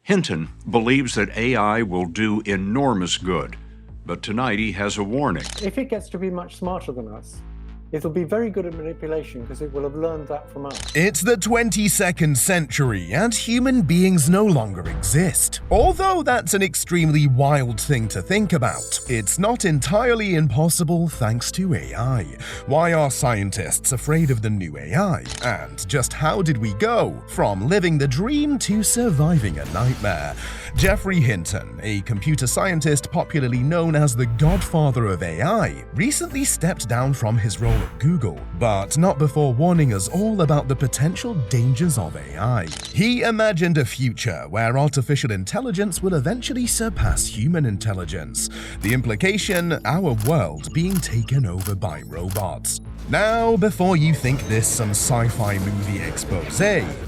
Hinton believes that AI will do enormous good, but tonight he has a warning. If it gets to be much smarter than us, it'll be very good at manipulation because it will have learned that from us. It's the 22nd century and human beings no longer exist. Although that's an extremely wild thing to think about, it's not entirely impossible thanks to AI. Why are scientists afraid of the new AI? And just how did we go from living the dream to surviving a nightmare? Jeffrey Hinton, a computer scientist popularly known as the godfather of AI, recently stepped down from his role at Google, but not before warning us all about the potential dangers of AI. He imagined a future where artificial intelligence will eventually surpass human intelligence. The implication, our world being taken over by robots. Now, before you think this some sci-fi movie expose,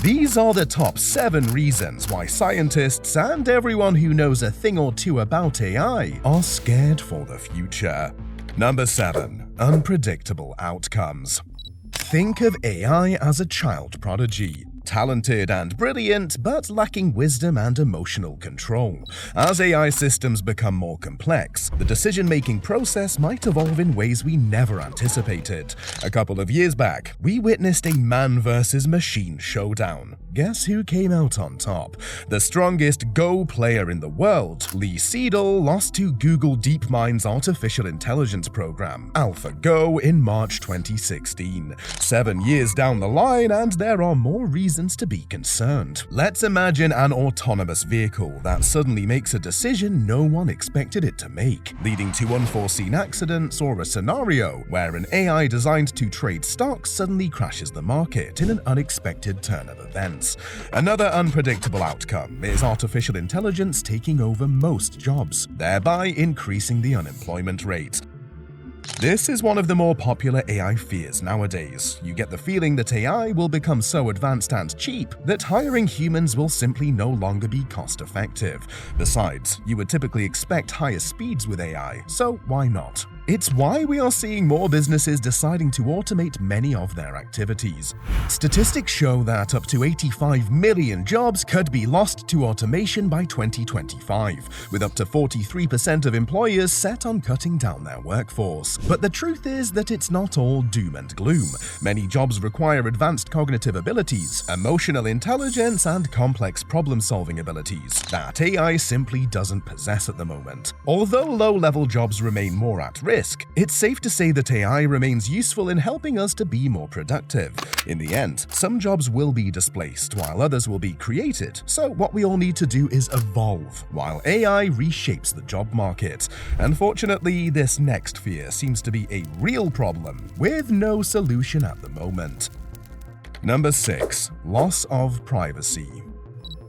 these are the top 7 reasons why scientists and everyone who knows a thing or two about AI are scared for the future. Number 7. Unpredictable outcomes. Think of AI as a child prodigy. Talented and brilliant, but lacking wisdom and emotional control. As AI systems become more complex, the decision-making process might evolve in ways we never anticipated. A couple of years back, we witnessed a man versus machine showdown. Guess who came out on top? The strongest Go player in the world, Lee Sedol, lost to Google DeepMind's artificial intelligence program, AlphaGo, in March 2016. 7 years down the line, and there are more reasons to be concerned. Let's imagine an autonomous vehicle that suddenly makes a decision no one expected it to make, leading to unforeseen accidents, or a scenario where an AI designed to trade stocks suddenly crashes the market in an unexpected turn of events. Another unpredictable outcome is artificial intelligence taking over most jobs, thereby increasing the unemployment rate. This is one of the more popular AI fears nowadays. You get the feeling that AI will become so advanced and cheap that hiring humans will simply no longer be cost-effective. Besides, you would typically expect higher speeds with AI, so why not? It's why we are seeing more businesses deciding to automate many of their activities. Statistics show that up to 85 million jobs could be lost to automation by 2025, with up to 43% of employers set on cutting down their workforce. But the truth is that it's not all doom and gloom. Many jobs require advanced cognitive abilities, emotional intelligence, and complex problem-solving abilities that AI simply doesn't possess at the moment. Although low-level jobs remain more at risk, it's safe to say that AI remains useful in helping us to be more productive. In the end, some jobs will be displaced while others will be created, so what we all need to do is evolve, while AI reshapes the job market. Unfortunately, this next fear seems to be a real problem with no solution at the moment. Number 6. Loss of privacy.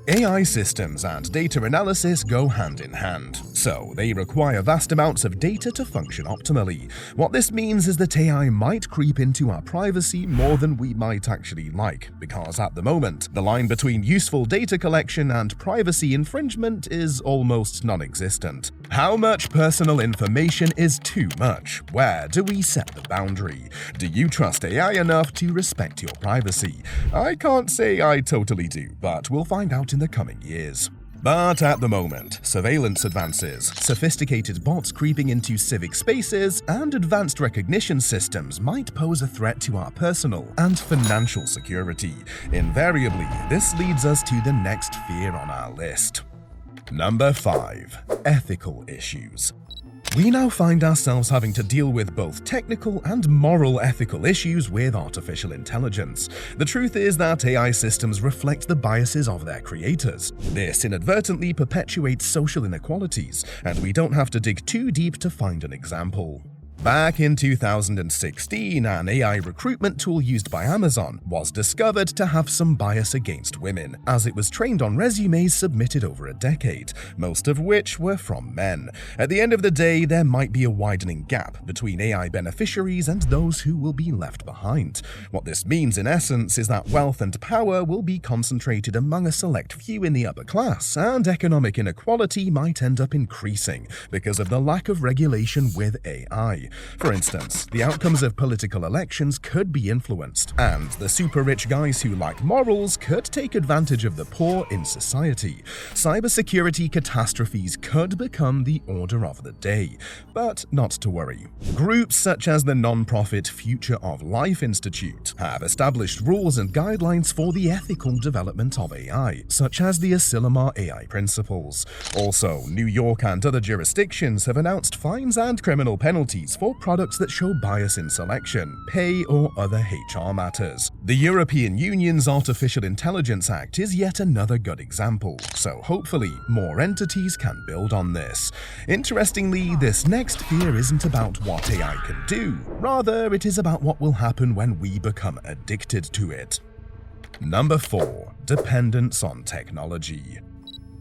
AI systems and data analysis go hand in hand, so they require vast amounts of data to function optimally. What this means is that AI might creep into our privacy more than we might actually like, because at the moment, the line between useful data collection and privacy infringement is almost non-existent. How much personal information is too much? Where do we set the boundary? Do you trust AI enough to respect your privacy? I can't say I totally do, but we'll find out in the coming years. But at the moment, surveillance advances, sophisticated bots creeping into civic spaces, and advanced recognition systems might pose a threat to our personal and financial security. Invariably, this leads us to the next fear on our list. Number 5. Ethical issues. We now find ourselves having to deal with both technical and moral ethical issues with artificial intelligence. The truth is that AI systems reflect the biases of their creators. This inadvertently perpetuates social inequalities, and we don't have to dig too deep to find an example. Back in 2016, an AI recruitment tool used by Amazon was discovered to have some bias against women, as it was trained on resumes submitted over a decade, most of which were from men. At the end of the day, there might be a widening gap between AI beneficiaries and those who will be left behind. What this means, in essence, is that wealth and power will be concentrated among a select few in the upper class, and economic inequality might end up increasing because of the lack of regulation with AI. For instance, the outcomes of political elections could be influenced, and the super rich guys who lack morals could take advantage of the poor in society. Cybersecurity catastrophes could become the order of the day. But not to worry. Groups such as the non-profit Future of Life Institute have established rules and guidelines for the ethical development of AI, such as the Asilomar AI principles. Also, New York and other jurisdictions have announced fines and criminal penalties for products that show bias in selection, pay, or other HR matters. The European Union's Artificial Intelligence Act is yet another good example, so hopefully more entities can build on this. Interestingly, this next fear isn't about what AI can do, rather it is about what will happen when we become addicted to it. Number 4. Dependence on technology.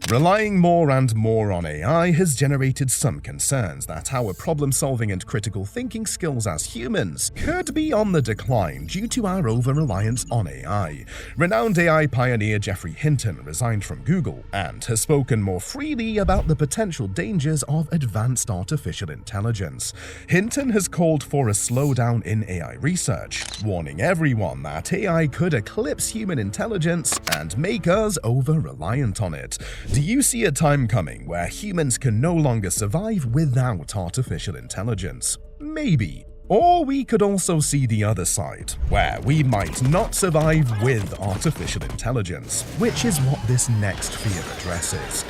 Relying more and more on AI has generated some concerns that our problem-solving and critical thinking skills as humans could be on the decline due to our over-reliance on AI. Renowned AI pioneer Geoffrey Hinton resigned from Google and has spoken more freely about the potential dangers of advanced artificial intelligence. Hinton has called for a slowdown in AI research, warning everyone that AI could eclipse human intelligence and make us over-reliant on it. Do you see a time coming where humans can no longer survive without artificial intelligence? Maybe. Or we could also see the other side, where we might not survive with artificial intelligence, which is what this next fear addresses.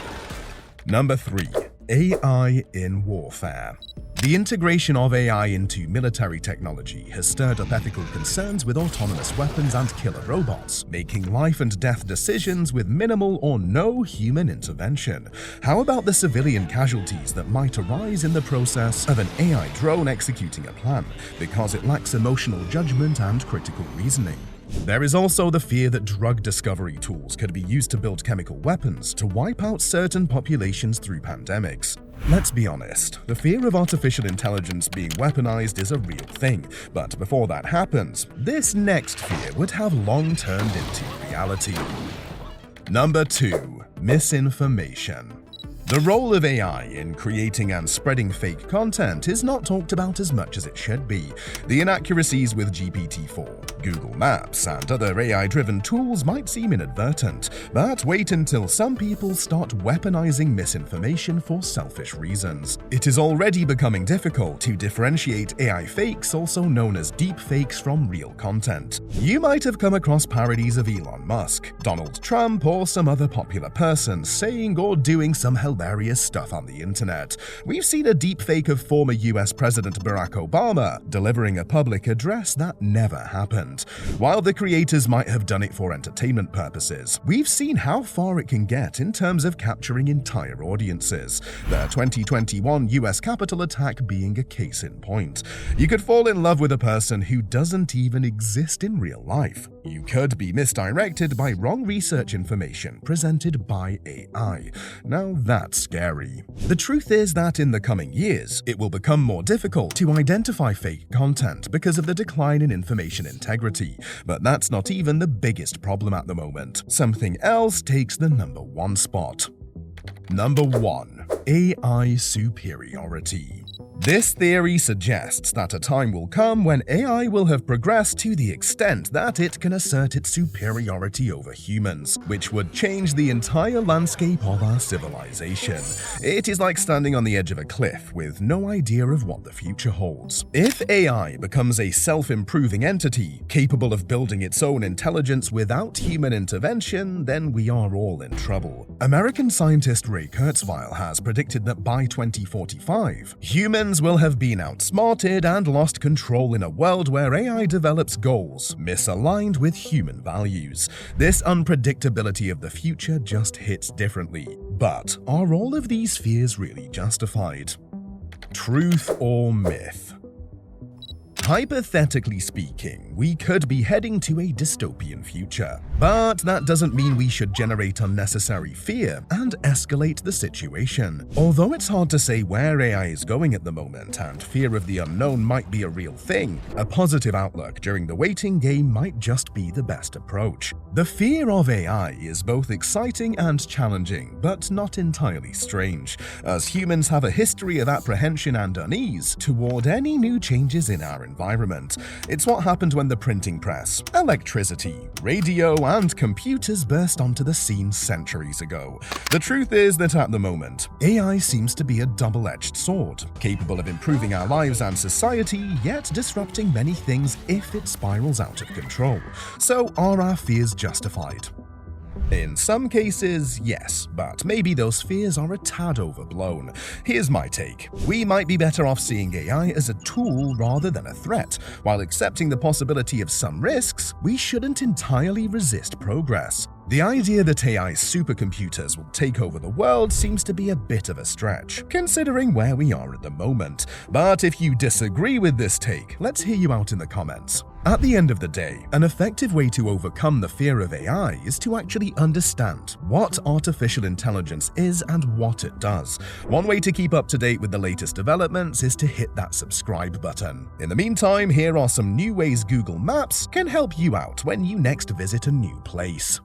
Number 3. AI in warfare. The integration of AI into military technology has stirred up ethical concerns with autonomous weapons and killer robots, making life and death decisions with minimal or no human intervention. How about the civilian casualties that might arise in the process of an AI drone executing a plan because it lacks emotional judgment and critical reasoning? There is also the fear that drug discovery tools could be used to build chemical weapons to wipe out certain populations through pandemics. Let's be honest, the fear of artificial intelligence being weaponized is a real thing, but before that happens, this next fear would have long turned into reality. Number 2. Misinformation. The role of AI in creating and spreading fake content is not talked about as much as it should be. The inaccuracies with GPT-4, Google Maps, and other AI-driven tools might seem inadvertent, but wait until some people start weaponizing misinformation for selfish reasons. It is already becoming difficult to differentiate AI fakes, also known as deep fakes, from real content. You might have come across parodies of Elon Musk, Donald Trump, or some other popular person saying or doing some hilarious stuff on the internet. We've seen a deepfake of former US President Barack Obama delivering a public address that never happened. While the creators might have done it for entertainment purposes, we've seen how far it can get in terms of capturing entire audiences. The 2021 US Capitol attack being a case in point. You could fall in love with a person who doesn't even exist in real life. You could be misdirected by wrong research information presented by AI. Now that's scary. The truth is that in the coming years, it will become more difficult to identify fake content because of the decline in information integrity. But that's not even the biggest problem at the moment. Something else takes the number 1 spot. Number 1. AI superiority. This theory suggests that a time will come when AI will have progressed to the extent that it can assert its superiority over humans, which would change the entire landscape of our civilization. It is like standing on the edge of a cliff with no idea of what the future holds. If AI becomes a self-improving entity, capable of building its own intelligence without human intervention, then we are all in trouble. American scientist Ray Kurzweil has predicted that by 2045, humans will have been outsmarted and lost control in a world where AI develops goals misaligned with human values. This unpredictability of the future just hits differently. But are all of these fears really justified? Truth or myth? Hypothetically speaking, we could be heading to a dystopian future, but that doesn't mean we should generate unnecessary fear and escalate the situation. Although it's hard to say where AI is going at the moment and fear of the unknown might be a real thing, a positive outlook during the waiting game might just be the best approach. The fear of AI is both exciting and challenging, but not entirely strange, as humans have a history of apprehension and unease toward any new changes in our environment. It's what happened when the printing press, electricity, radio, and computers burst onto the scene centuries ago. The truth is that at the moment, AI seems to be a double-edged sword, capable of improving our lives and society, yet disrupting many things if it spirals out of control. So are our fears justified? In some cases, yes, but maybe those fears are a tad overblown. Here's my take. We might be better off seeing AI as a tool rather than a threat. While accepting the possibility of some risks, we shouldn't entirely resist progress. The idea that AI supercomputers will take over the world seems to be a bit of a stretch, considering where we are at the moment. But if you disagree with this take, let's hear you out in the comments. At the end of the day, an effective way to overcome the fear of AI is to actually understand what artificial intelligence is and what it does. One way to keep up to date with the latest developments is to hit that subscribe button. In the meantime, here are some new ways Google Maps can help you out when you next visit a new place.